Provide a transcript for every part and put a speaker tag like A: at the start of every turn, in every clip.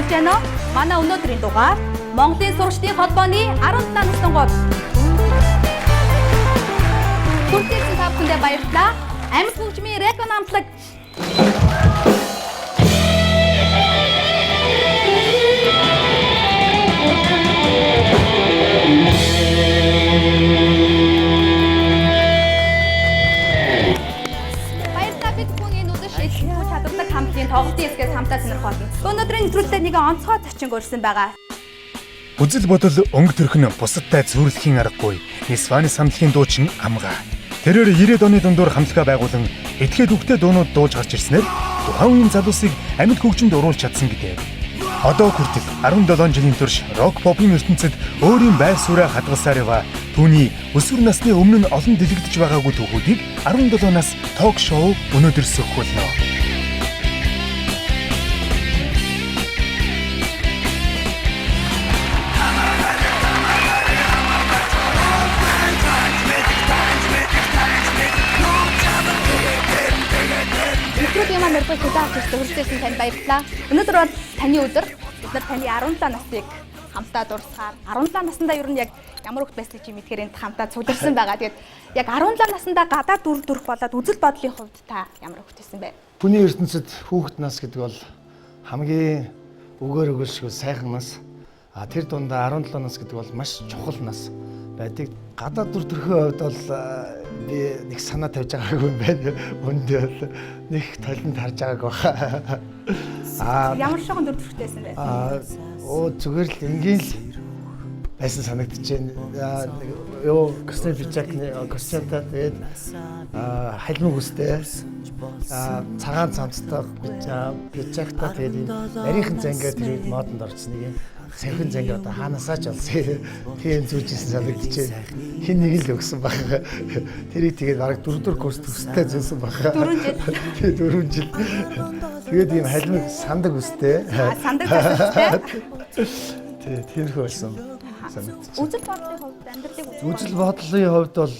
A: сонсож байна уу? Манай өнөөдрийн дугаар Монголын сурагчдын холбооны 17 насны гол. Хүртээсэн та бүхэндээ баярлалаа. Амьд хөгжмийн рекламын амтлаг. Тоглолтын хэсгээс хамтаа сонирхолно. Өнөөдрийн нэвтрүүлэгт нэг онцгой зочин өрсөн байгаа.
B: Үзэл бодол өнгө төрхн бусадтай зүйрлэхийн аргагүй. Нисваны самтлагын дуучин амгаа. Тэрээр 90-ад оны дундуур хамтлагаа байгуулан этгээд үгтэй дуунууд дууж гарч ирснээр тухайн үеийн залуусыг амьд хөгжимд оруулж чадсан гэдэг. Одоо хүртэл 17 жилийн турш рок попын ертөнцид өөрийн байр сууриа хадгалсаар байгаа түүний өсвөр насны өмнө нь олон дэлгэгдэж байгаагүй түүхүүдийг 17 нас ток шоу өнөөдөр сөхгөлнө. Мэрбэг хөдөлгөөс төгссөн танд баярлалаа. Өнөөдөр бол таны өдөр. Бид нар таны 17 насныг хамтаа дурсахаар 17 наснда ер нь яг ямар хөвт байсныг чи мэдхээр энд хамтаа цугларсан байгаа. Тэгээд яг 17 наснда гадаад дүр төрх болоод үзэл бодлын хувьд та ямар хөвт байсан бэ?
C: Хүний ертөнцид хүүхэд нас гэдэг бол хамгийн өгөөр өгөөшгүй сайхан нас. Тэр дундаа 17 нас гэдэг бол маш чухал нас байдаг. Гадаад дүр төрхөө хувьд бол би нэг санаа тавьж байгаагүй юм байна. Үндэ бол нэг толинд харж байгаагүй баха.
A: Ямар шохон дүр төрхтэйсэн бэ?
C: Зүгээр л ингийн л байсан санагдчихээн. Юу костюм бичакны костюмтай тэгээд халимаг үстэй. Цагаан цамцтай бичактай тэгээд нарийнхан зангаа тэр үед модонд орсон нэг юм. Сахин зангаа одоо хаанасаа ч олсон. Тийм зүүжсэн санагдчихээн. Хин нэг л өгсөн баг. Тэрийг тэгээд бараг 4 курс төстэй зөөсөн баг.
A: 4 жил.
C: Тийм 4 жил. Тэгээд ийм халимаг сандаг үстэй.
A: Сандаг үстэй.
C: Тийм байсан.
A: Үзэл бодлын хувьд амьдралыг
C: үзэл бодлын хувьд бол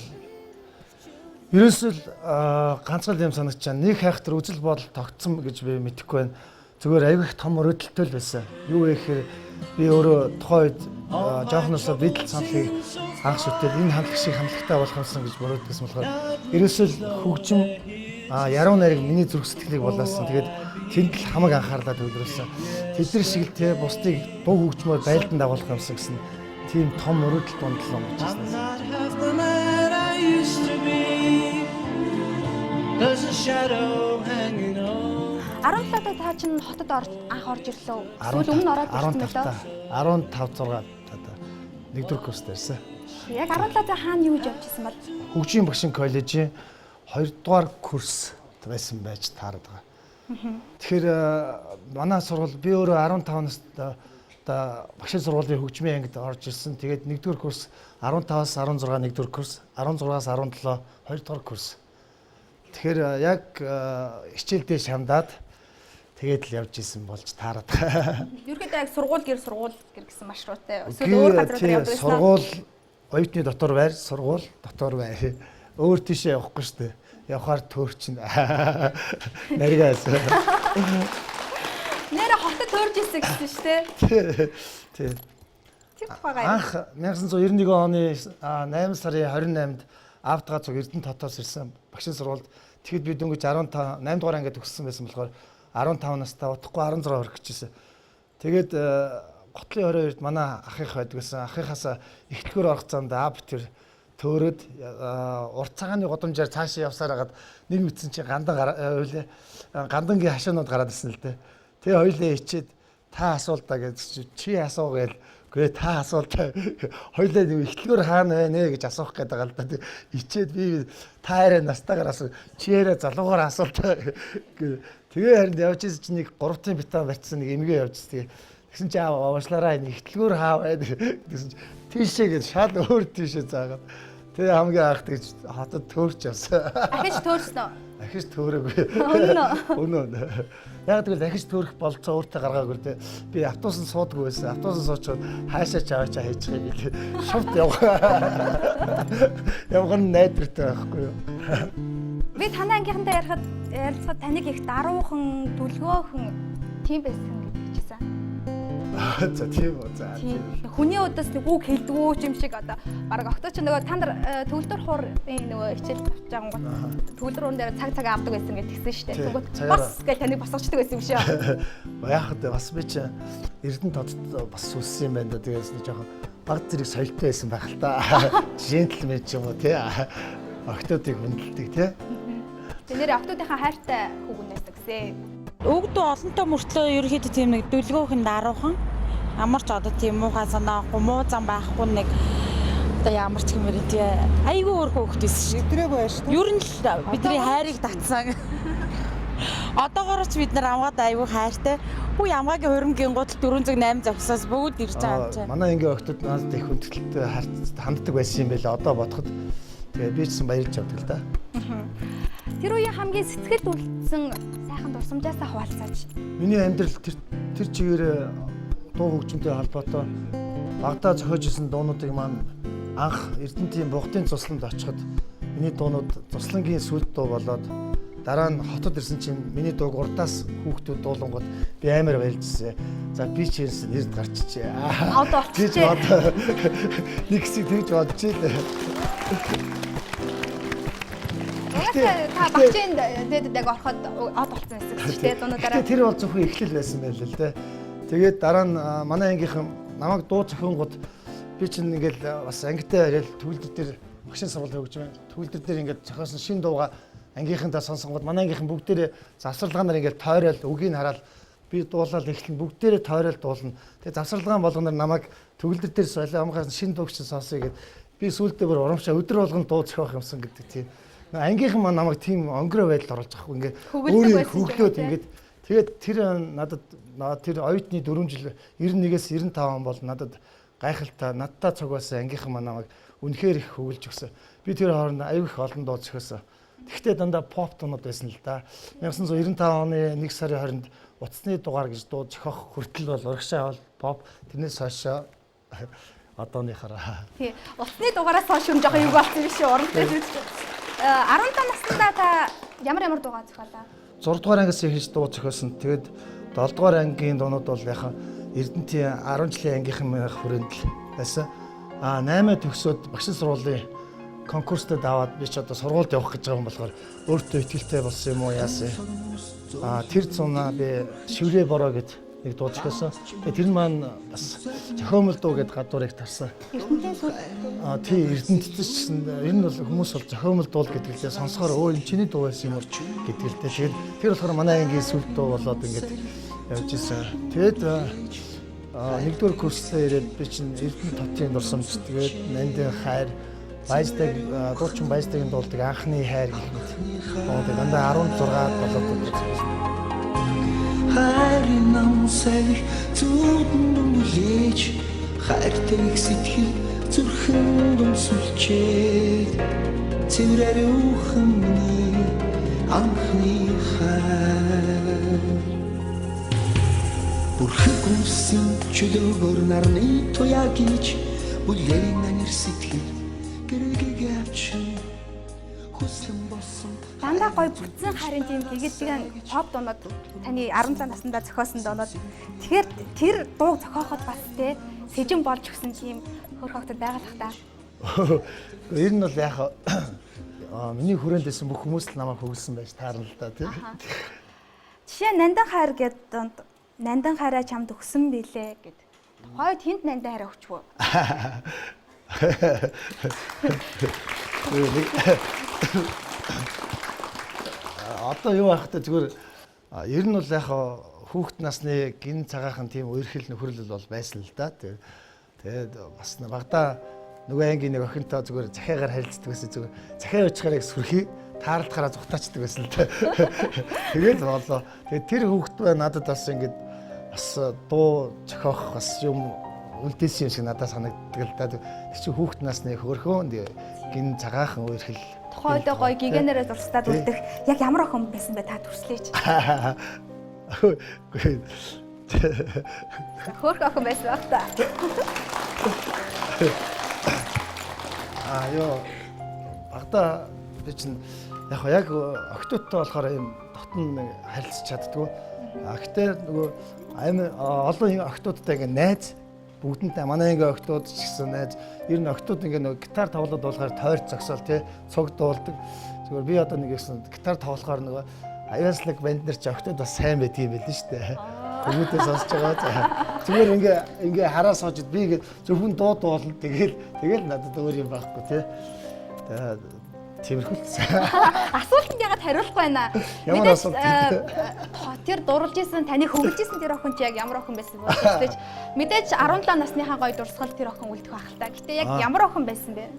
C: ерөөсөө ганцхан юм санагдчихаа. Нэг хайхтар үзэл бодол тогтсон гэж би мэдэхгүй байна. Зүгээр аяг их том өрөөдөлтэй л байсан. Юу вэ гэхээр би өөрөө тухайн үед жоохносоо бидл саналыг анх шүтэл энэ хамтлаг шиг хамтлагтай болох юмсан гэж мөрөөдсөн болохоор ерөөсөө хөгжим яруу найраг миний зүрх сэтгэлийг болоосон. Тэгээд тэнд л хамаг анхаарлаа төвлөрүүлсэн. Тэдний шиг л те бусдыг бог хөгжмөөр байлдан дагуулах юмсан гэсэн тийм том өрөөдөл дундлаа гэж байна.
A: 17-д та чинь хотод анх орж ирлээ. Эсвэл өмнө ороод ирсэн мөлөө?
C: 15 6 нэгдүгээр курст байсан.
A: Яг 17-д хаана юу гэж явж исэн бол?
C: Хөгжийн багшийн коллежийн 2-р курс байсан байж таарад байгаа. Тэгэхээр манай сургууль би өөрөө 15 настай багшийн сургуулийн хөгжмийн ангид орж ирсэн. Тэгээд 1-р курс 15-аас 16 1-р курс, 16-аас 17 2-р курс. Тэгэхээр яг хичээлдээ шамдаад тэгээд л явж исэн болж таарад.
A: Ерөнхийдөө яг сургууль гэсэн маршруттай. Эсвэл өөр газар явж байсан.
C: Сургууль оюутны дотор байр, сургууль дотор байр. Өөр тийшээ явахгүй шүү дээ. Явахаар төөрчин. Наригаас.
A: Нэрэ хотод төөрж ирсэн гэсэн шүү дээ.
C: Тий.
A: Тэр тухайгаа.
C: Анх 1991 оны 8 сарын 28-нд Автгаа цуг Эрдэнэ хотоос ирсэн багшийн сургуульд. Тэгэхэд би дөнгөж 8 дугаар ангид төгссөн байсан болохоор 15 настай утгагүй 16 хүрэх гэжсэн. Тэгээд готлын орой үед манай ахих байдаг гэсэн. Ахихаас эхлэлгөр орох занд аав тэр төөрөд урт цагааны годамжаар цаашаа явсаар хагаад нэг үтсэн чи гандангийн хашаанууд гараад ирсэн л дээ. Тэгээ хоёлаа ичээд та асуултаа гэж чи асуу гээл. Гээ та асуултаа хоёлаа эхлэлгөр хаана байна гэж асуух гээд байгаа л да. Ичээд би та арай настайгаар асуу чи арай залуугаар асуултаа. Тэгээ харин явж ирсэн чи нэг 3-ын битаа барьцсан нэг эмгээ явж ирсэн. Тэгсэн чи уушлаараа энэ эхлэлгөр хаа байна гэсэн чи тийшээ гэж шал өөр тийшээ заагаад. Тэгээ хамгийн анх тэгж хотод төөрч явсан.
A: Ахиж төөрсөн үү?
C: Ахиж төөрөөгүй. Өнөө. Яг тэгвэл ахиж төөрөх болцоо өөртөө гаргаагүй те. Би автобусанд суудаггүй байсан. Автобусанд суучаад хаашаа чаваачаа хийчих юм гээ. Шувт явах. Явган найдвартай байхгүй юу?
A: Би танай ангийнхантай ярилцахад таныг их даруухан, дүлгөөхэн тийм байсан гэж хэлсэн.
C: За тийм үү. За тийм.
A: Хүний удаас нэг үг хэлдэггүй юм шиг одоо баг октоо ч нөгөө та нар төгөлдөр хуурын нөгөө хичээл авч байгаа гот төгөлдөр уун дээр цаг авдаг байсан гэж тэгсэн шүү дээ. Тэгвэл бос гэж таныг босгочдөг байсан юм шүү.
C: Яг хаа бас би чи Эрдэнэ тодд бас сүлсэн юм байна да. Тэгээс нэг жоохон баг зэрэг соёлтой байсан байх л та. Джентльмен ч юм уу тий. Октоодыг хүндэлдэг тий.
A: Тэнэр октоодынхаа хайртай хүүгэн байсан гэсэн.
D: Өгдөө олонтой мөртлөө ерөөхдөө тийм нэг дүлгөөхөн даруухан амарч одоо тийм муухай санаахгүй муу зам байхгүй нэг одоо ямар ч юм бэ тий айгүй өөрхөн хөвгт байсан шүү.
E: Өдрөө байж шүү.
D: Ер нь л бидний хайрыг татсан. Одоогоор ч бид нар амгаад айгүй хайртай. Хүү ямгагийн хуримгийн гутал 408 завсаас бүгд ирж байгаа юм чинь.
C: Манай ингийн октод надад их хүндэтэлтэй ханддаг байсан юм байла. Одоо бодоход тэгээ би ч гэсэн баярлж авдаг л да.
A: Тэр үеийн хамгийн сэтгэл үлдсэн сайхан дурсамжаасаа хуваалцаач.
C: Миний амьдрал тэр чигээр дуу хөгжмөнтэй холбоотой багтаа зохиож исэн дуунуудыг маань анх Эрдэнэтийн Бугтын цусланд очиход миний дуунууд цуслангийн сүлд дуу болоод дараа нь хотод ирсэн чинь миний дууг урдаас хүүхдүүд дуулангууд би амар баярлжсэн. За би ч ирсэн эрд гарчижээ.
A: Одоо болчихжээ.
C: Нэг хэсэг тэгж бодож илээ.
A: Та багчийн дэдэг ороход од болсон байсан шүү дээ дуунуудаараа.
C: Тэр бол зөвхөн эхлэл байсан байл л дээ. Тэгээд дараа нь манай ангийнхан намайг дуу зохионгууд би чинь ингээл бас ангитай ирэл төгөлдөр дээр машин сургууль хөгж байна. Төгөлдөр дээр ингээд зохиосон шин дууга ангийнхантаа сонсонгууд манай ангийнхан бүгдээрээ завсарлагаанаар ингээд тойрол үгийг хараад би дуулаад эхлэн бүгдээрээ тойрол дуулна. Тэгээд завсарлагаан болгоноор намайг төгөлдөр дээр солио амгаас шин дууг чинь сонсъё гэд би сүүлдээ бүр урамшаа өдөр болгон дуу зохиох юмсан гэдэг тийм. Ангийнхан маань намайг тийм онгороо байдал оруулж авахгүй ингээд өөрөө хөглөөд ингээд тэгээд тэр надад тэр оюутны 4 жил 91-ээс 95 он бол надад гайхалтай надтай цуг байсан ангийнхан маань намайг үнэхээр их хөвлөж өгсөн. Би тэр хооронд аюу их олон дуу зохиосон. Тэгвэл дандаа поп дуунууд байсан л да. 1995 оны 1 сарын 20-нд утасны дугаар гэж дуу зохиох хүртэл бол урагшаа бол поп тэрнээс хойш одооныхаараа.
A: Тий. Утасны дугаараас хойш юм жоохон юу болсон юм шиг урамтай зүйл. 15 наснда та ямар дуугаа зохиолоо?
C: 6 дугаар ангиас эхэлж дуу зохиосон. Тэгээд 7 дугаар ангийн дуунууд бол яхан Эрдэнэтийн 10 жилийн ангийнхан хүрээнд л байсан. 8 төгсөөд багшийн сургуулийн конкурстод аваад би ч одоо сургуульд явах гэж байгаа юм болохоор өөртөө ихтэй болсон юм уу яасан. Тэр зунаа би шиврээ бороо гэд нэг дуу зохиосон. Тэгээд тэр нь маань бас зохиомл дуу гэд гадуурыг тарсан.
A: Эрдэнэтийн сүл.
C: Тий Эрдэнэт ч ер нь бол хүмүүс бол зохиомл дуу гэдгэлээ сонсохоор өө энэ чиний дуу байсан юм уу гэдгэлтэй. Тэгээд тэр болохоор манай ангийн сүлд дуу болоод ингээд явж исэн. Тэгээд нэгдүгээр курстаа ирээд би чинь Эрдэнэт хотын дурсамж тэгээд Нандин хайр Баяждаг дуучин баяждагын дуулдаг анхны хайр гэх мэт. Тэгээд дандаа 16 7 дуу зохиосон.
F: Хайрын намсай зүудэн дүлээж хайртай сэтгэл зүрхэн дүнсэлчээд цэврээр ухамны анхны хайр бүрхэг үсэн чөлөөгөр нарны туяа гэж бүлэрийн нэр сэтгэл гэрээгээ авчин хүслэн болсон
A: Дандаа гоё бүтсэн харин тийм гэгдгэн поп дуунууд таны 16 наснда зохиосон дуунууд. Тэгэхээр тэр дууг зохиоход бас те сэжин болж өгсөн тийм хөрх хогтод байгалах та.
C: Ер нь бол яг миний хүрээнд байсан бүх хүмүүс л намайг хөгөлсөн байж таарна л да тийм.
A: Жишээ Нандин хайр гэдэг донд Нандин хайраа чамд өгсөн билээ гэд. Хойд хинт Нандин хайраа өгчвөө.
C: Одоо юу байх вэ зүгээр ер нь бол яг хүүхэд насны гин цагаахан тийм үерхэл нөхөрлөл бол байсан л да. Тэгээд бас багада нөгөө ангийн нэг охинтой зүгээр захиагаар харилцдаг байсан зүгээр захиа очихарыг сүрхий таарлахаараа зүхтаачдаг байсан л да. Тэгээд болоо. Тэгээд тэр хүүхэд бай надад бас ингэж бас дуу зохиох бас юм үлдээсэн юм шиг надад санагддаг л да. Тэр чинь хүүхэд насны хөрхөн гин цагаахан үерхэл
A: Тухайд гоё гигэнээрээ зурстаад үлдэх яг ямар охин байсан бэ та төрслөөч. Хөрх охин байсан баг та.
C: Ёо багада би чинь яг октоодтой болохоор юм дотн харилцаж чаддгүй. Гэхдээ нөгөө олон октоодтай ингээ найз бүгдэнтэй манай ингээ октоод ч гэсэн найз ер нь октоод ингээ нөгөө гитар тоглоод болохоор тойрч зогсоол тий цуг дуулдаг. Зүгээр би одоо нэг гэсэн гитар тоглохоор нөгөө аяаслаг банд нар ч октоод бас сайн байдгийг байл нь шүү дээ. Хүмүүстээ сонсож байгаа. Зүгээр ингээ хараа суужид би ингээ зөвхөн дуу дуулна тэгэл надад өөр юм байхгүй тий. Тиймэрхүүлсэн.
A: Асуултанд ягаад хариулахгүй байна?
C: Ямар асуулт?
A: Тэр дурлж исэн таны хөвлөж исэн тэр охин чи яг ямар охин байсан бэ? Тэгэж мэдээж 17 насныхаа гоё дурсгал тэр охин үлдэх байх л та. Гэтэ яг ямар охин байсан бэ?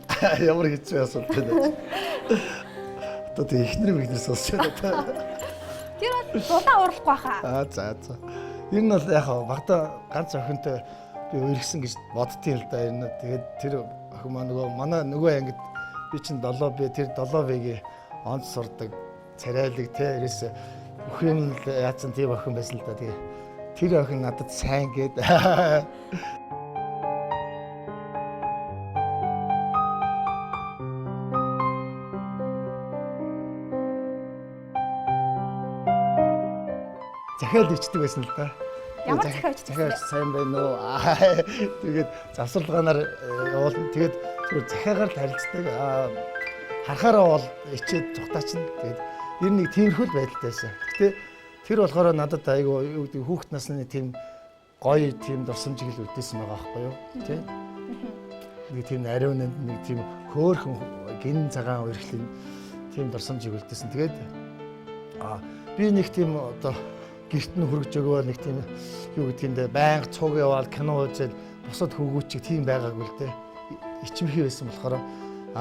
C: Ямар хэцүү асуулт байна. Одоо тэг ихнэр сонсож байна.
A: Тэр дулаан уурлахгүй хаа.
C: За. Ер нь бол яг багада ганц охинтой би үргэсэн гэж боддtiin л да. Ер нь тэгээд тэр охин манай нөгөө ангид би чинь 7B тэр 7B-гийн онц сурдаг царайлаг те ерөөсө бүх юм л яатсан тийм охин байсан л да. Тэгээ тэр охин надад сайн гээд захиал ичдэг байсан л да.
A: Ямар захиалч
C: сайн байна уу? Тэгээд завсарлагаанаар явуулна. Тэгээд зүгээр захиагаар л харилцдаг. Харахаараа бол ичээд цухтаачин. Тэгээд ер нь нэг тиймэрхүү байдалтай байсан. Гэтэ тэр болохоор надад айгүй юу гэдэг хүүхэд насны тийм гоё тийм дурсамжийг л үдээсэн байгаа байхгүй юу? Тэ? Нэг тийм ариун нэг тийм хөөхөн гин цагаан үерхлийн тийм дурсамжийг үлдээсэн. Тэгээд би нэг тийм одоо гэрт нь хөргөж өгөөл нэг тийм юу гэдгиймдээ байнга цуг яваал кино үзэл бусад хөвгүүчиг тийм байгаагүй л дээ. Ичимхий байсан болохоор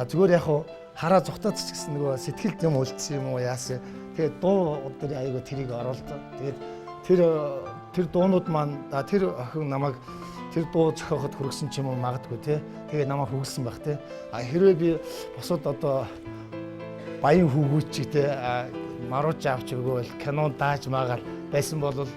C: зүгээр яг хараа зүхтаач ч гэсэн нөгөө сэтгэлд юм үлдсэн юм уу яасан. Тэгээд дуу өдөр айгу тэрийг оруулсан. Тэгээд тэр дуунууд маань тэр охин намайг тэр дуу зохиоход хүргэсэн ч юм уу магадгүй тий. Тэгээд намайг хүргэсэн байх тий. Хэрвээ би бусад одоо баян хөвгүүчиг тий марууч авч өгөөл кино дааж маагаал байсан бол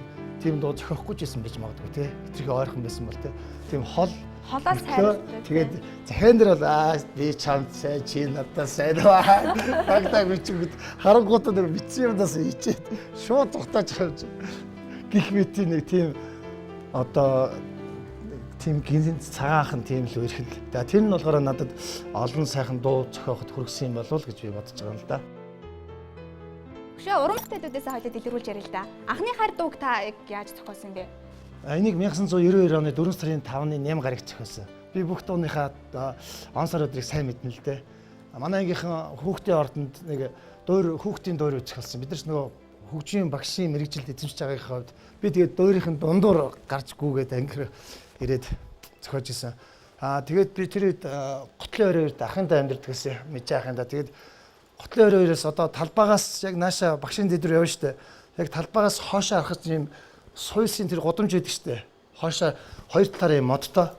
C: тийм дуу зохиохгүй ч байсан байж магадгүй тий. Тэрхий ойрхон байсан бол тий. Тийм
A: холоос хайр.
C: Тэгээд захиан дээр бол би чамд сайн чи надад сайн байна. Багтаа бичигд харангуутаа дээр бичсэн юмдаас ичээд шууд зугтааж явж. Гих битийн нэг тийм одоо тийм гинзэн цагаахан тийм л үерхэл. Тэр нь болохоор надад олон сайхан дуу зохиоход хүргэсэн юм болов уу гэж би бодож байгаа юм л да.
A: Хөшөө уран бүтээлүүдээс хойлоо дэлгэрүүлж ярил л да. Анхны хайр дууг та яаж зохиосон бэ?
C: Энийг 1992 оны 4 сарын 5-ны 8 гараг зохиосон. Би бүх дууныхаа он сар өдрийг сайн мэднэ л дээ. Манай ангийнхан хүүхдийн ордонд нэг хүүхдийн дуурийг зохиолсон. Бид нар ч нөгөө хөгжийн багшийн мэрэгжилд эзэмшиж байгаагийн хувьд би тэгээд дуурийн дундуур гарч гүгээд ангир ирээд зохиож исэн. Тэгээд би тэр үед Готлын өрөөнд ахынтай амьдардаг гэсэн мэдээ ахынтай. Тэгээд Готлын өрөөс одоо талбайгаас яг нааша багшийн дэд рүү явна штэ. Яг талбайгаас хоошоо харахад юм суйсын тэр гудамж байдаг штэ. Хоошоо хоёр талаараа юм модтой.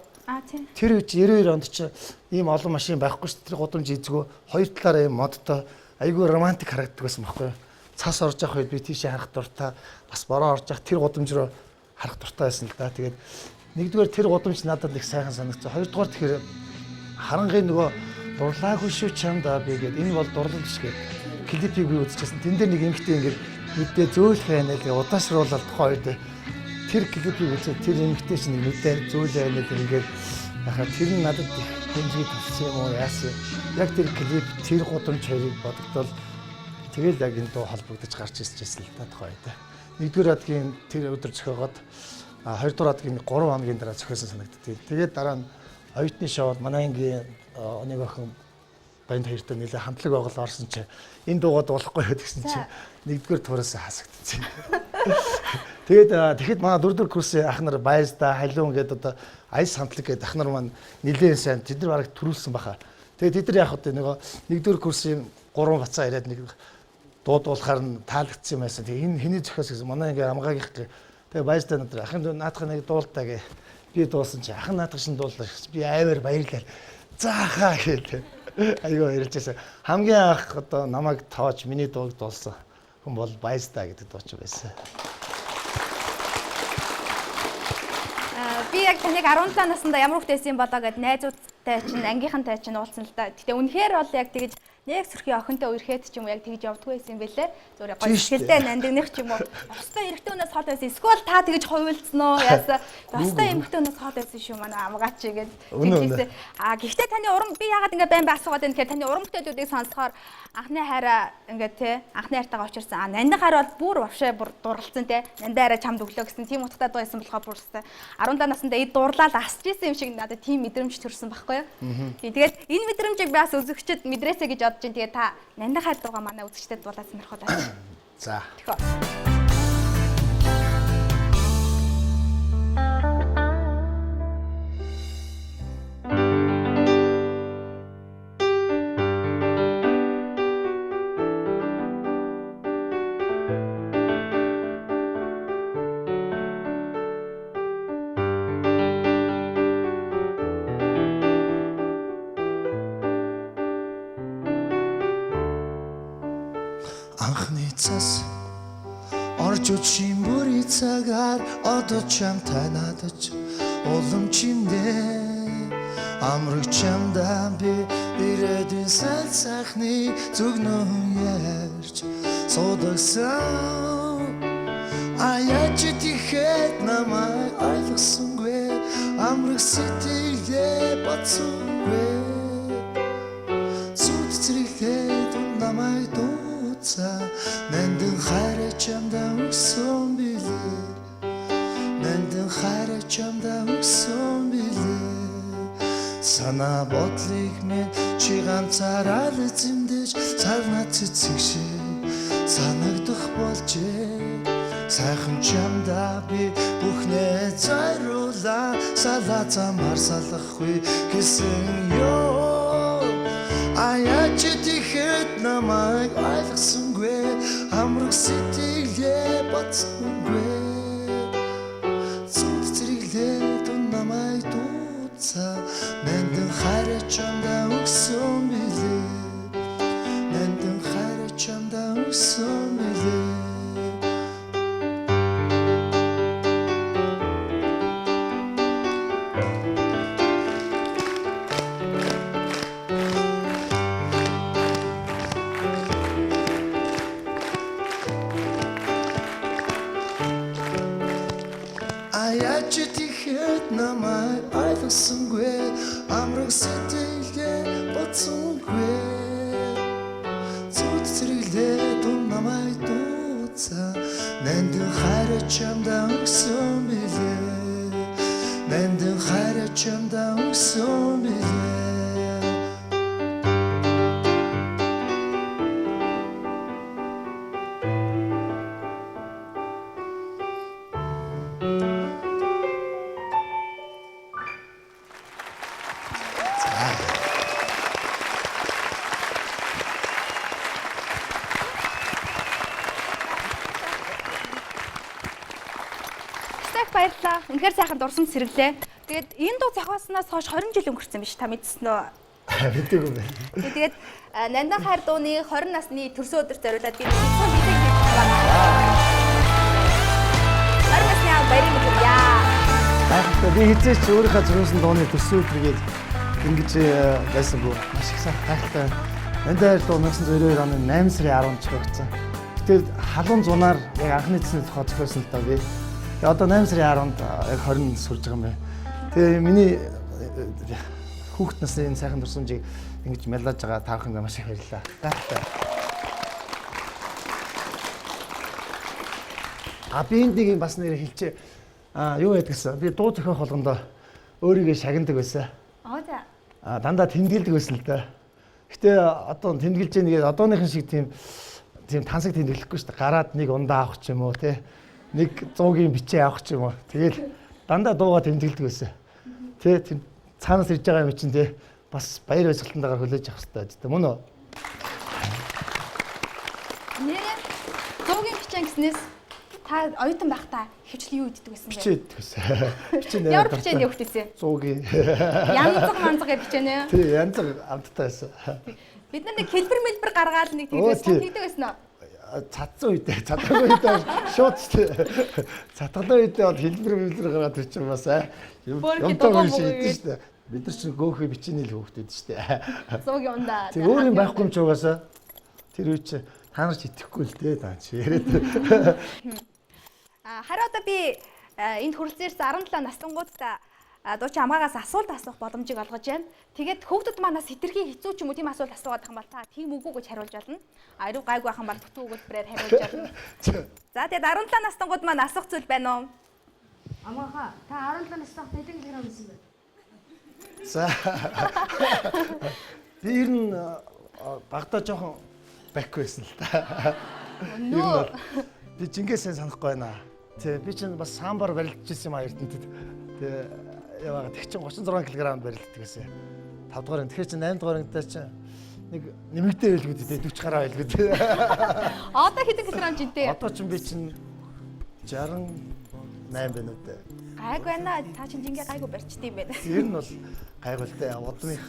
A: Тийм.
C: Тэр үед 92 онд чи ийм олон машин байхгүй штэ. Тэр гудамж эзгөө хоёр талаараа юм модтой. Айгүй романтик харагддаг байсан байхгүй юу? Цас орж явах үед би тийшээ харах дуртай. Бас бороо орж явах тэр гудамж руу харах дуртай байсан л да. Тэгээд нэгдүгээр тэр гудамж надад их сайхан санагдсан. Хоёрдугаар тэгэхээр харангийн нөгөө дурлаагүй шүү чамда би гээд энэ бол дурлал биш гээд клипийг би үзчихсэн. Тэн дээр нэг эмэгтэй ингээд мэдээ зөөлөх байна л удаашруулаад тухайн үед тэр клипийг үзээд тэр эмэгтэй чинь мэдээ зөөлөө байна л ингээд яхаа тэр нь надад хэмжээ төлсөн юм уу яасан. Яг тэр клип тэр гудамж хоёрыг бодогдвол тэгэл яг энэ дуу холбогдож гарч ирсэн л та тухайн үед. Нэгдүгээр адгийн тэр өдөр зохиогоод хоёрдугаар адгийн 3 хоногийн дараа зохиосон санагдтыг. Тэгээд дараа нь оюутны шоуд манай ангийн нэг охин банд хоёртой нэлээ хамтлаг байгуул орсон чи энэ дуугаа дуулахгүй гэсэн чи нэгдүгээр тураас хасагдчихсан. Тэгээд манай 4-р курсын ах нар баярста халуун гэдэг одоо айс хамтлаг гэдэг ах нар маань нэлээд сайн тэд нар бараг төрүүлсэн баха. Тэгээд тэд нар яг одоо нөгөө 1-р курсын 3 бацаа ирээд нэг дуу дуулахаар нь таалагдсан юм байсан. Тэгээд энэ хэний зохиос гэсэн манай ингээ амгаагийнх тэгээд баярста надад ахын наадах нэг дуултаа гэ би дуусан чи ахын наадах шин дууллаа би аймаар баярлал заахаа гэдэг. Айгаа ярьжсэн. Хамгийн анх одоо намайг тоож миний дууг дуулсан хүн бол Баяста гэдэг дууч байсан.
A: Би яг таныг 17 наснда ямар хүүхдээс юм болоо гэд найзуудтай чинь ангийнхантай чинь уулзсан л да. Гэтэ үнэхээр бол яг тэгэж Яг сөрхий охинтой үерхэд ч юм уу яг тэгж явдгүй байсан юм бэлээ. Зүгээр гоё сэтгэлтэй нандинах ч юм уу. Ёстой эрэгтэй хүнээс хол байсан. Эсвэл та тэгж хувилцсан уу? Яасан. Ёстой эмэгтэй хүнээс хол байсан шүү манай амгаач гээд. Гэхдээ таны урам би яагаад ингэ байн асуугаад байна гэхээр таны урамгтайдуудыг сонсохоор анхны хайраа ингээ те анхны хайртайгаа очирсан. Нандин хайр бол бүр вавшаа бүр дурлцсан те. Нандин хайраа чамд өглөө гэсэн тийм утгатай дуу байсан болохоор бүр өстэй 17 наснда эд дуурлаад асч исэн юм шиг надад тийм мэдрэмж төрсөн байхгүй юу? Тэгээд энэ мэдрэмжийг би бас үзэгчдэд мэдрээсэй гэж бодож байна. Тэгээд та нандин хайр дуугаа манай үзэгчдэд дуулаад сонирхолтой.
C: За.
F: Анхны цас орж үчим бүрий цагаар одоо чамтай надад уламжиндээ амраг чамдаа би ирээдүйн сайхны зүгнөө ярьж содагсан аяч тийхэд намайг ойлгосонгүй амраг сэтгэлээ бацсангүй зүд зэрэглээд намайг нандин хайраа чамдаа өгсөн билээ нандин хайраа чамдаа өгсөн билээ санаа бодлыг минь чи ганцаараа л зэмдэж цагнаа цэцэг шиг санагдах болжээ сайхан чамдаа би бүхнээ зайруулаа салаа замаар салахгүй гэсэн ёо аяч тийхэд намайг ойлгосонгүй амраг сэтгэлээ бацсангүй зүд зэрэглээд намайг дууцаа нандин хайраа чамдаа өгсөн билээ нандин хайраа чамдаа өгсөн билээ аяч тийхэд намайг ойлгосонгүй амраг сэтгэлээ бацсангүй зүд зэрэглээд намайг дууцаа нандин хайраа чамдаа өгсөн билээ нандин хайраа чамдаа өгсөн билээ
A: Баярлалаа. Үнэхээр сайхан дурсан сэргэлээ. Тэгээд энэ дуу зохиоснаас хойш 20 жил өнгөрсөн биз та мэдсэн үү?
C: Мэдээгүй байна.
A: Тэгээд нандин хайр дууны 20 насны төрсөн өдөр зориулаад би нэгэн видео хийж байна. 20 насны баярын өдөр яа.
C: Би хизээч өөрийнхөө зориулсан дууны төрсөн өдргээд ингэж байсангүй маш их сайхан гайхалтай. Нандин хайр дуу 1992 оны 8 сарын 10-нд зохиогдсон. Гэтэл халуун зунаар яг анхны цэсний тухай зохиосон л та би. Тэгээ одоо 8 сарын 10-нд яг 20 сурж байгаа юм байна. Тэгээ миний хүүхэд насны энэ сайхан дурсамжийг ингэж мэлдаж байгаа та бүхэнд маш их баярлалаа. Гайхалтай. Би энд нэг юм бас нэр хэлчихэ. Юу яадаг гэсэн. Би дуу зохиох болгондоо өөрийгөө шагнадаг байсан.
A: За.
C: Дандаа тэмдэглэдэг байсан л да. Гэтэ одоо тэмдэглэж яагаад одооныхын шиг тийм тансаг тэмдэглэхгүй шүү дээ. Гараад нэг ундаа авах ч юм уу те. Нэг 100-ийн бичээ авах ч юм уу. Тэгэл дандаа дуугаа тэмдэглэдэг байсан. Тэ тийм цаанаас ирж байгаа юм чинь те бас баяр баясгалтандаагаар хүлээж авах хэрэгтэй. Мөн үү?
A: Нэрээ 100-ийн бичээ гэснээс та оюутан байхдаа хөвчл юу иддэг байсан бэ?
C: Бичээд байсан. Бичээ
A: ямар бичээнд явах гэсэн?
C: 100-ийн.
A: Янзаг бичээ нэ?
C: Тий, янзаг амттай байсан.
A: Бид нар нэг хэлбэр гаргаад нэг тэгдэг байсан уу?
C: Цадсан үедээ, цадаагүй үедээ шууд цатгалаа үедээ бол хэлбэр гаргаад ирчих юм басаа. Юмтай үе шиг идэв шүү дээ. Бид нар чинь гоохи бичээний л хөөхтэй шүү дээ.
A: Зууг юундаа.
C: Тэг өөр юм байхгүй юм ч угаасаа тэр үе чи та нар ч итгэхгүй л дээ даа чи яриад.
A: Харин одоо би энд хүрэлцээрс 17 настангуудаа дуучин амгаагаас асуулт асуух боломжийг олгож байна. Тэгээд хүүхдүүд манаас хэтэрхий хэцүү ч юм уу тийм асуулт асуугаад байгаа юм бол та тийм үгүй гэж хариулж болно. Ариу гайгүй ахын бол бүтэн өгүүлбэрээр хариулж болно. За тэгээд 17 настангууд маань асуух зүйл байна уу?
E: Амгааха та 17 настанд хэдэн килограмм байсан бэ?
C: За. Би ер нь багтаа жоохон бак байсан л та. Ер нь бол би жингээсээ санахгүй байна. Тэ би чинь бас самбар барилдаж ирсэн юм а Эрдэнэтэд. Тэ яваа тэг чинь 36 кг барилддаг гэсэн. 5 дугаар нь тэгэхээр чинь 8 дугаар ангидаа чинь нэг нэмэгдээ байлгүй дээ 40 гараа байлгүй дээ.
A: Одоо хэдэн килограмм жинтэй?
C: Одоо чинь би чинь 68 байна уу дээ.
A: Гайг байна. Та чинь жингээ гайгүй барьчт юм байна.
C: Ер нь бол гайгуултай удмынх.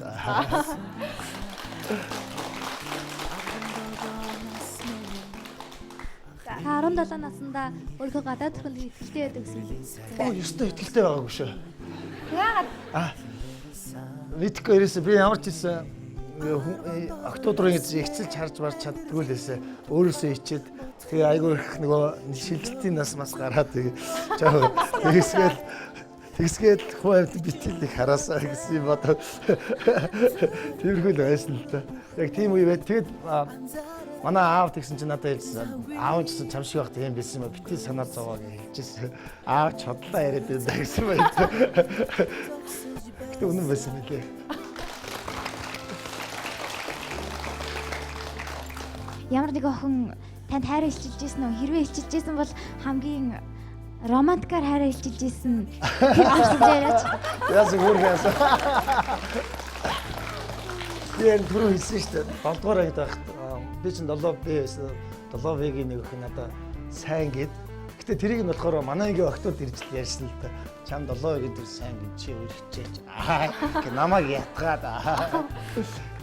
E: 17 наснда өөрийнхөө гадаад төрхөнд итгэлтэй байдаг гэсэн юм.
C: Оо, ёстой итгэлтэй байгаагүй шүү.
A: Яагаад?
C: Мэдхгүй ерөөсөө би ямар ч хэлсэн октоудрын эцэлж харж барж чаддгүй л эсэ. Өөрөөсөө ичээд тэгээ айгүй их нөгөө шилжилтийн нас мас гараад жаа тэгсгээд хувьд битлийг хараасаа гэсэн юм бодоо. Тэрхүү л байсан л да. Яг тийм үе байт. Тэгэд манай аав тэгсэн чинь надад хэлсэн. Аав ч гэсэн чам шиг байх тийм байсан юм а битгий санаа зовоо гэж хэлжсэн. Аав ч хотлоо яриад байсан гэсэн байт. Гэтэ үнэн байсан мөлий.
E: Ямар нэг охин танд хайр илчилж ийсэн үү? Хэрвээ илчилж ийсэн бол хамгийн романтикаар хайр илчилж ийсэн авсан яриач.
C: Яасан үргээс. Яг түрүү хэлсэн шүү дээ. 7 дугаар ангид байхад би чинь 7B байсан. 7B-гийн нэг охин надад сайн гэд. Гэтэ тэрийг нь болохоор манай ангийн охтууд ирж ярьсан л да. Чам 7 гэдэг сайн гэж чи өргөчөөч. Гэ намайг ятгаад.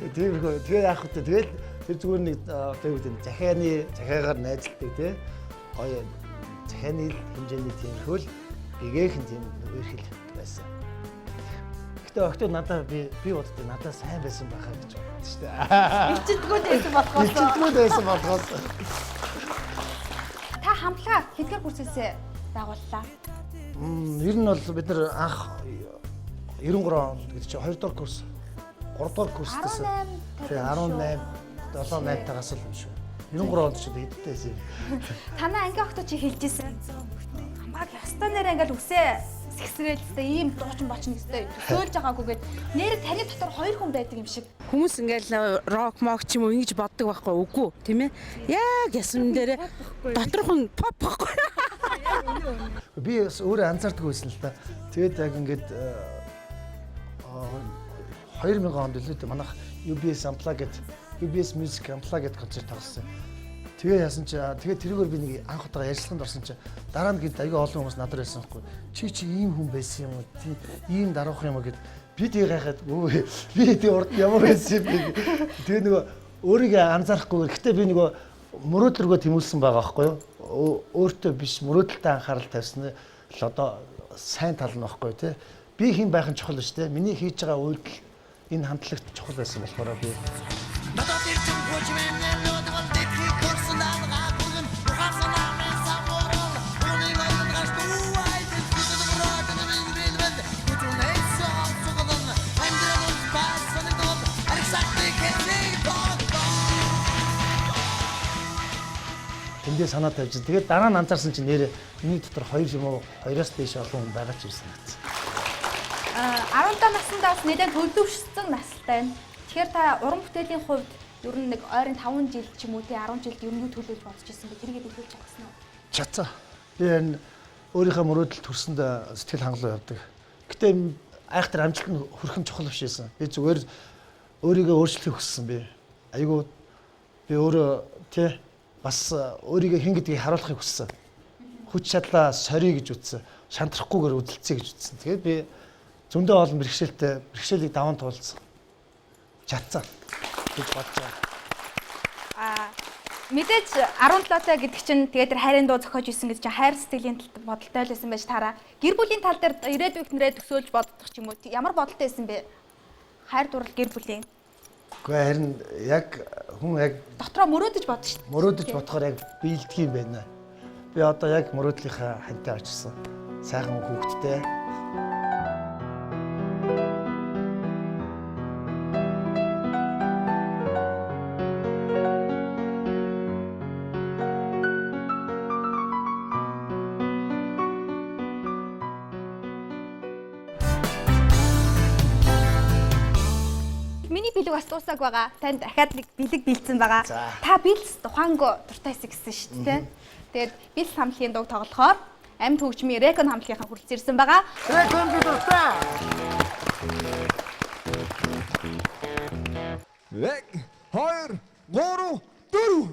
C: Тэгээ яах вэ? Тэгэл тэр зүгээр нэг одоо юу гэдэг захиагаар найзалдаг тий. Гоё захианы хэмжээний тиймэрхүүл бигээх тийм үерхэл байсан. Гэтэ охтууд надад би боддог надад сайн байсан байхаа гэж боддог шүү дээ.
A: Илчилдгүүд байсан болохоос.
C: Илчилдгүүд байсан болохоос.
A: Та хамтлага хэдгээр курсээсээ байгууллаа?
C: Ер нь бол бид нар анх 93 онд гэдэг чинь 2 дугаар курс 3 дугаар курстайс тэгээ 18 7 8 тагаас л юм шүү. 93 онд ч хэдтэй байсан юм.
A: Танай анги охтоо чи хэлжсэн. Хамгааг ястаа нэрээ ингээл үсээ сэгсрээлтэй ийм дуучин боч нэгтэй төсөөлж байгаагүйгээд нэр таны дотор 2 хүн байдаг юм шиг.
G: Хүмүүс ингээл рок мок ч юм уу ингэж боддог байхгүй үгүй тийм ээ. Яг ясман дээр доторх нь pop байхгүй.
C: Би өөрөө анзаардаг байсан л та. Тэгээд яг ингээд 2000 онд л үү манайх UBS Unplugged UBS Music Unplugged концерт тоглосон. Тэгээ яасан чи тэгээ тэрүүгээр би нэг анх удаа ярилцлаганд орсон чи дараа нь гээд аяга олон хүмүүс надад ярьсан байхгүй. Чи ийм хүн байсан юм уу? Ийм даруух юм уу гэд би тийг гайхаад өө би тий урд ямар байсан юм бэ? Тэгээ нөгөө өөрийгөө анзаарахгүйгээр гэтээ би нөгөө мөрөөдлөргөө тэмүүлсэн байгаа байхгүй юу? Өөртөө биш мөрөөдөлтэй анхаарал тавьсан л одоо сайн тал нь байхгүй тий. Би хэн байх нь чухал шүү дээ. Миний хийж байгаа үйлдэл энэ хандлагт чухал байсан болохоор би эндээ санаа тавьж. Тэгээд дараа нь анзаарсан чинь нэр миний дотор 2 юм уу 2-оос дээш олон хүн байгаа ч ирсэн гэсэн.
A: 17 наснда бас нэлээд төлөвшсөн настай байна. Тэгэхээр та уран бүтээлийн хувьд ер нь нэг ойрын 5 жил ч юм уу тий 10 жилд ер нь төлөвлөж бодож ирсэн бэ? Тэрийг төлөвлөж чадсан уу?
C: Чадсан. Би энэ өөрийнхөө мөрөөдөлд хүрсэнд сэтгэл хангалуун явдаг. Гэтэ айхтар амжилт нь хүрхэн чухал биш байсан. Би зүгээр өөрийгөө өөрчлөхийг хүссэн би. Айгуу би өөрөө тий бас өөрийгөө хэн гэдгийг харуулахыг хүссэн. Хүч чадлаа сорий гэж үзсэн. Шантрахгүйгээр үдэлцээ гэж үзсэн. Тэгээд би зөндөө олон бэрхшээлийг даван туулсан. Чадсан гэж бодож байна.
A: Мэдээж 17-тай гэдэг чинь тэгээд тэр хайрын дуу зохиож исэн гэж чинь хайр сэтгэлийн бодолтой л байсан байж таараа. Гэр бүлийн тал дээр ирээдүйнээрээ төсөөлж боддог ч юм уу. Ямар бодолтой байсан бэ? Хайр дурлал гэр бүлийн.
C: Гэхдээ харин яг хүн яг
A: Дотроо мөрөөдөж бодсон шүү дээ.
C: мөрөөдөж бодохоор яг биелдэг юм байна. Би одоо яг мөрөөдлийнхаа хантай очсон. Сайхан хүүхэдтэй.
A: Миний бэлэг бас дуусаагүй байгаа. Танд дахиад нэг бэлэг бэлдсэн байгаа. Та бэлс тухаангүй дуртайсэн гэсэн шүү дээ. Тэгээд бэлс хамтлагийн дуу тоглохоор амьд хөгжмийн Рекон хамтлагийнхаа хүрэлцэн ирсэн байгаа.
C: Рекон би дуртай.
F: 1 2 3 4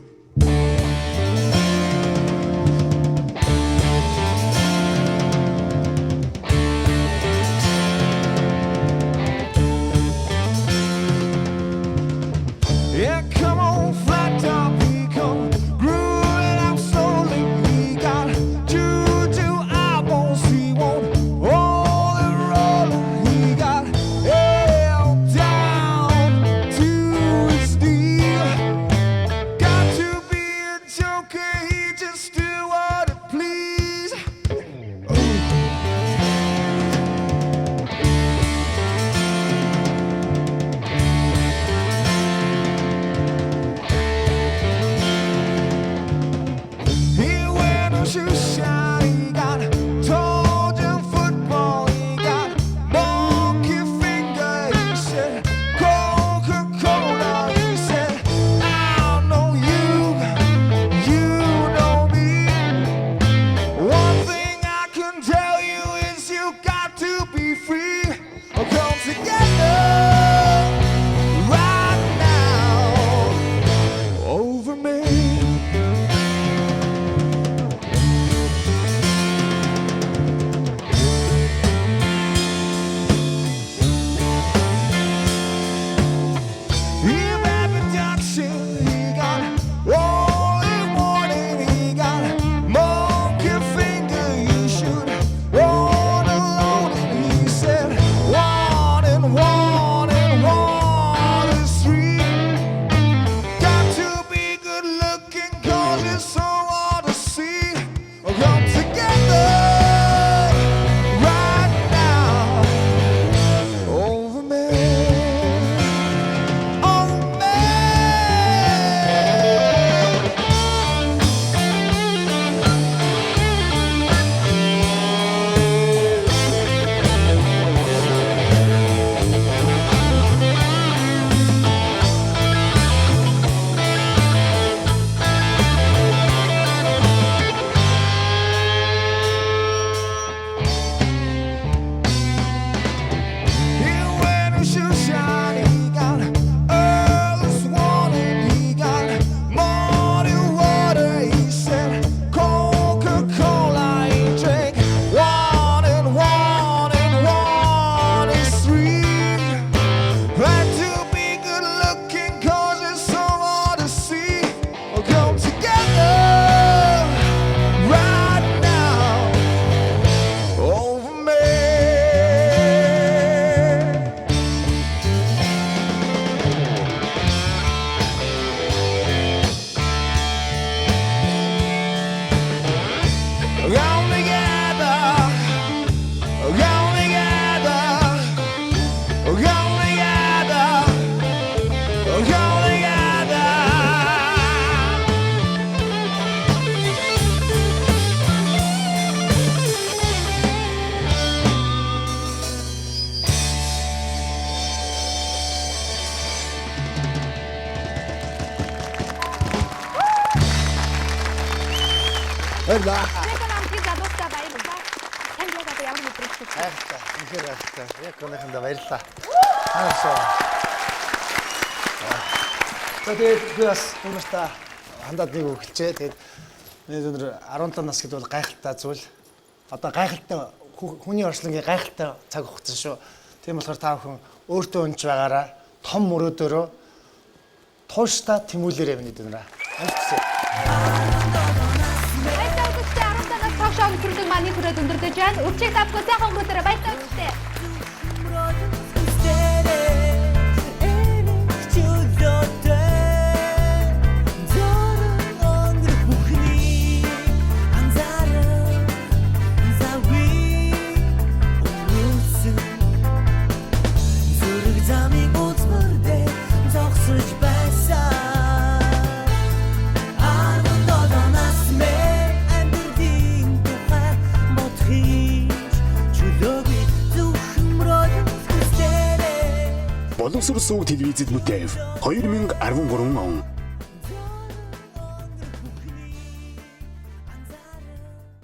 F: Yeah, come on, flat top, he come grooving out slowly. He got juju eyeballs, he won't roll and roll. He got hell down to his knee. Got to be a joker, he just do what it please. He wear no shoe shine, he got Trojan football, he got monkey finger, he said Coca-Cola, he said I know you, you know me. One thing I can tell you is you got to be free. Come together right now over me. He got production, he got rolling warning, he got monkey finger, you should roll alone. And he said, one and one and one is three. Got to be good looking, cause it's so hard to see. Come together right now over me. Over me. He wear no shoe shine, he got Earl's warning, he got morning water, he said Coca-Cola, he drank one and one is three. Had to be good looking, cause it's so hard to see. Come together right now over me. Come together, come together, come together, come together.
C: Баярлаа.
A: Рекон хамтлагийн залуустай баярлалаа. Танд яг одоо ямар мэдрэмж байна?
C: Хайртай. Үнэхээр хайртай. Яг өнөөхдөө баярлалаа. Хаашаа. Тэгээд би бас хүмүүстээ хандаад нэг үг хэлчихэ. Тэгээд миний өнөр 17 нас гэдэг бол гайхалтай зүйл. Одоо гайхалтай хүний орчлонгийн гайхалтай цаг хугацаа шүү. Тийм болохоор та бүхэн өөртөө өнж байгаараа том мөрөөдөрөө тууштай тэмүүлээрэй миний дэнрээ. Амжилт.
A: Баярлалаа үзэгчдээ 17-аас ток шоу нэвтрүүлэг маань хүрээд өндөрлөж байна. Үрчиг давгүй сайхан өнгөрөөрэй. Баярлалаа үзэгчдээ.
H: Боловсрол сувг телевизэд нүтэв 2013 он